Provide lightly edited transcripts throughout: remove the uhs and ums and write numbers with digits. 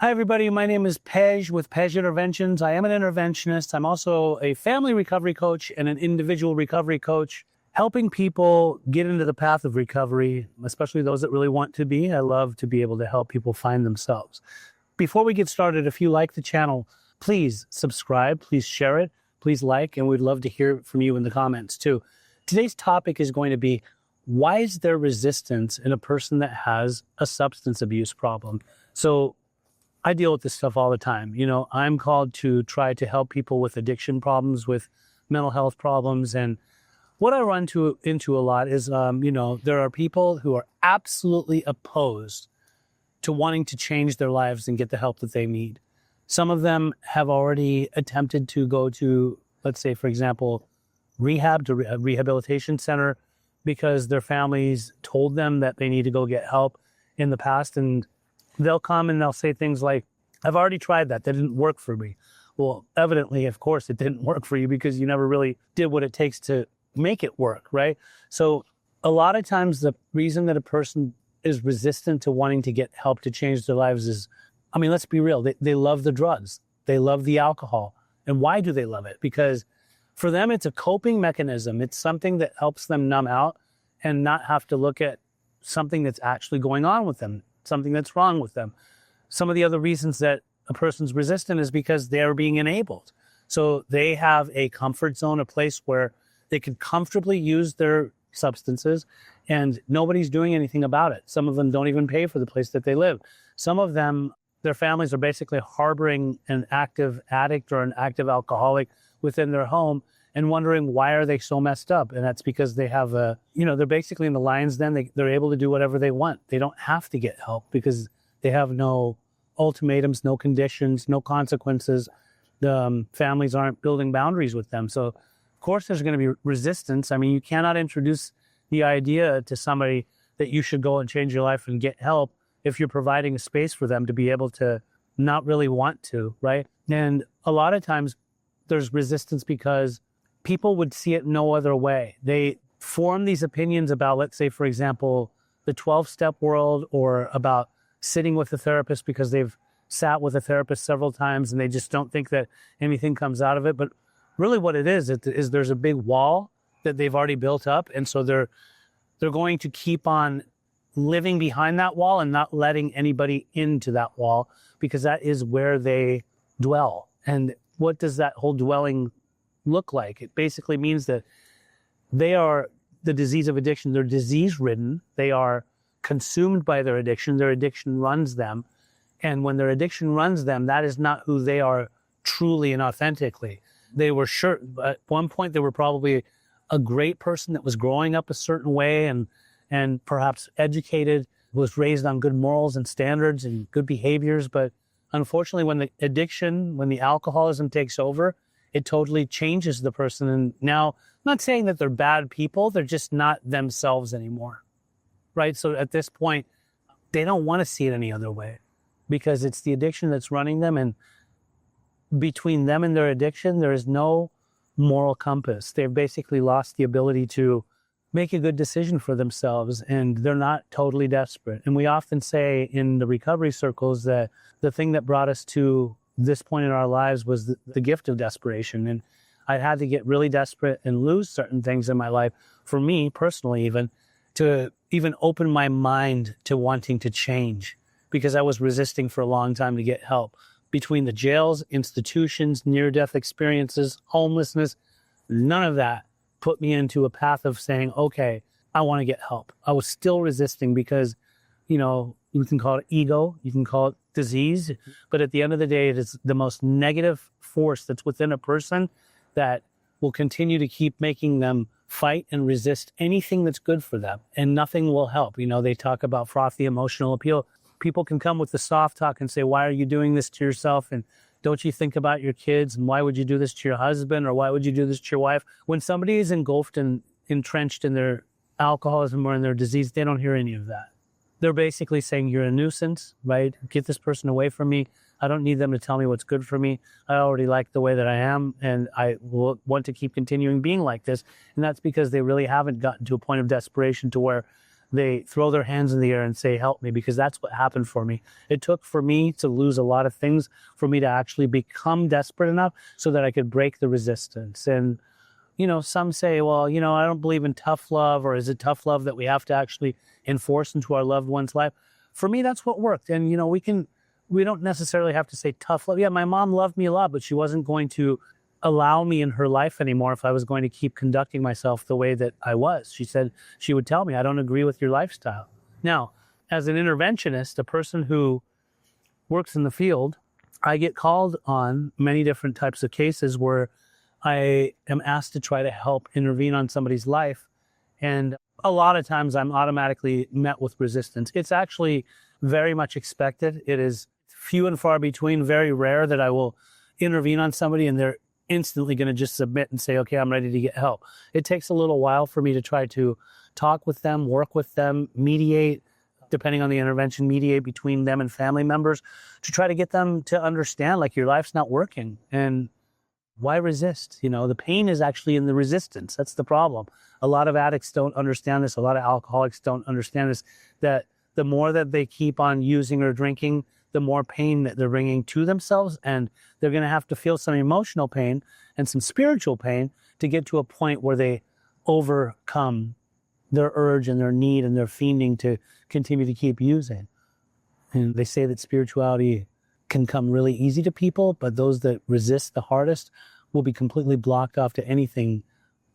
Hi, everybody. My name is Pej with Pej Interventions. I am an interventionist. I'm also a family recovery coach and an individual recovery coach, helping people get into the path of recovery, especially those that really want to be. I love to be able to help people find themselves. Before we get started, if you like the channel, please subscribe, please share it, please like, and we'd love to hear from you in the comments too. Today's topic is going to be, why is there resistance in a person that has a substance abuse problem? So I deal with this stuff all the time. You know, I'm called to try to help people with addiction problems, with mental health problems. And what I run into a lot is, there are people who are absolutely opposed to wanting to change their lives and get the help that they need. Some of them have already attempted to go to, let's say, for example, rehab, to a rehabilitation center, because their families told them that they need to go get help in the past. And they'll come and they'll say things like, I've already tried that. That didn't work for me. Well, evidently, of course, it didn't work for you because you never really did what it takes to make it work, right? So a lot of times the reason that a person is resistant to wanting to get help to change their lives is, let's be real. They love the drugs. They love the alcohol. And why do they love it? Because for them, it's a coping mechanism. It's something that helps them numb out and not have to look at something that's actually going on with them, something that's wrong with them. Some of the other reasons that a person's resistant is because they're being enabled. So they have a comfort zone, a place where they can comfortably use their substances and nobody's doing anything about it. Some of them don't even pay for the place that they live. Some of them, their families are basically harboring an active addict or an active alcoholic within their home and wondering, why are they so messed up? And that's because they have they're basically in the lion's den. They're able to do whatever they want. They don't have to get help because they have no ultimatums, no conditions, no consequences. The families aren't building boundaries with them. So of course there's going to be resistance. You cannot introduce the idea to somebody that you should go and change your life and get help if you're providing a space for them to be able to not really want to, right? And a lot of times there's resistance because people would see it no other way. They form these opinions about, let's say, for example, the 12-step world, or about sitting with a therapist because they've sat with a therapist several times and they just don't think that anything comes out of it. But really what it is there's a big wall that they've already built up. And so they're going to keep on living behind that wall and not letting anybody into that wall, because that is where they dwell. And what does that whole dwelling look like? It basically means that they are the disease of addiction. They're disease-ridden. They are consumed by their addiction. Their addiction runs them. And when their addiction runs them, that is not who they are truly and authentically. They were sure, at one point, they were probably a great person that was growing up a certain way and perhaps educated, was raised on good morals and standards and good behaviors. But unfortunately, when the addiction, when the alcoholism takes over, it totally changes the person. And now, I'm not saying that they're bad people, they're just not themselves anymore, right? So at this point, they don't want to see it any other way because it's the addiction that's running them. And between them and their addiction, there is no moral compass. They've basically lost the ability to make a good decision for themselves, and they're not totally desperate. And we often say in the recovery circles that the thing that brought us to this point in our lives was the gift of desperation. And I had to get really desperate and lose certain things in my life, for me personally, even to even open my mind to wanting to change, because I was resisting for a long time to get help. Between the jails, institutions, near-death experiences, homelessness, none of that put me into a path of saying, okay, I want to get help. I was still resisting because, you can call it ego, you can call it disease, but at the end of the day, it is the most negative force that's within a person that will continue to keep making them fight and resist anything that's good for them, and nothing will help. They talk about frothy emotional appeal. People can come with the soft talk and say, why are you doing this to yourself? And don't you think about your kids? And why would you do this to your husband? Or why would you do this to your wife? When somebody is engulfed and entrenched in their alcoholism or in their disease, they don't hear any of that. They're basically saying, you're a nuisance, right? Get this person away from me. I don't need them to tell me what's good for me. I already like the way that I am, and I will want to keep continuing being like this. And that's because they really haven't gotten to a point of desperation to where they throw their hands in the air and say, help me, because that's what happened for me. It took for me to lose a lot of things for me to actually become desperate enough so that I could break the resistance. And, you know, some say, well, you know, I don't believe in tough love, or is it tough love that we have to actually enforce into our loved one's life? For me, that's what worked. And, you know, we don't necessarily have to say tough love. Yeah, my mom loved me a lot, but she wasn't going to allow me in her life anymore if I was going to keep conducting myself the way that I was. She said, she would tell me, I don't agree with your lifestyle. Now, as an interventionist, a person who works in the field, I get called on many different types of cases where I am asked to try to help intervene on somebody's life. And a lot of times I'm automatically met with resistance. It's actually very much expected. It is few and far between, very rare that I will intervene on somebody and they're instantly going to just submit and say, okay, I'm ready to get help. It takes a little while for me to try to talk with them, work with them, mediate, depending on the intervention, mediate between them and family members to try to get them to understand, like, your life's not working. And why resist? You know, the pain is actually in the resistance. That's the problem. A lot of addicts don't understand this. A lot of alcoholics don't understand this, that the more that they keep on using or drinking, the more pain that they're bringing to themselves. And they're going to have to feel some emotional pain and some spiritual pain to get to a point where they overcome their urge and their need and their fiending to continue to keep using. And they say that spirituality can come really easy to people, but those that resist the hardest will be completely blocked off to anything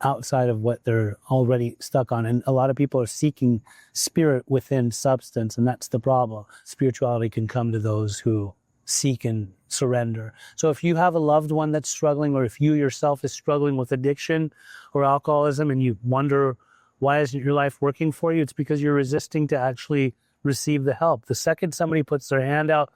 outside of what they're already stuck on. And a lot of people are seeking spirit within substance, and that's the problem. Spirituality can come to those who seek and surrender. So if you have a loved one that's struggling, or if you yourself is struggling with addiction or alcoholism and you wonder why isn't your life working for you, it's because you're resisting to actually receive the help. The second somebody puts their hand out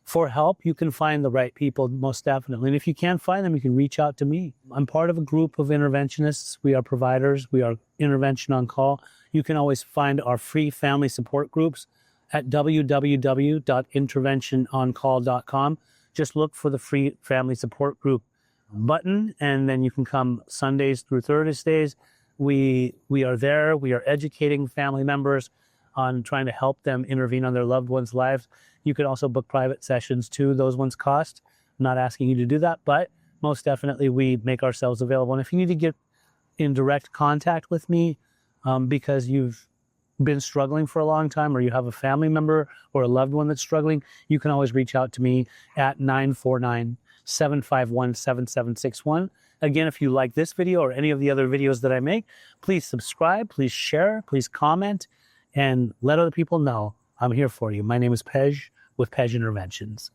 for help, you can find the right people, most definitely. And if you can't find them, you can reach out to me. I'm part of a group of interventionists. We are providers. We are intervention on call. You can always find our free family support groups at www.interventiononcall.com. Just look for the free family support group button, and then you can come Sundays through Thursdays. We are there. We are educating family members on trying to help them intervene on their loved ones' lives. You can also book private sessions too. Those ones cost. I'm not asking you to do that, but most definitely we make ourselves available. And if you need to get in direct contact with me because you've been struggling for a long time, or you have a family member or a loved one that's struggling, you can always reach out to me at 949-751-7761. Again, if you like this video or any of the other videos that I make, please subscribe, please share, please comment, and let other people know I'm here for you. My name is Pej with Pej Interventions.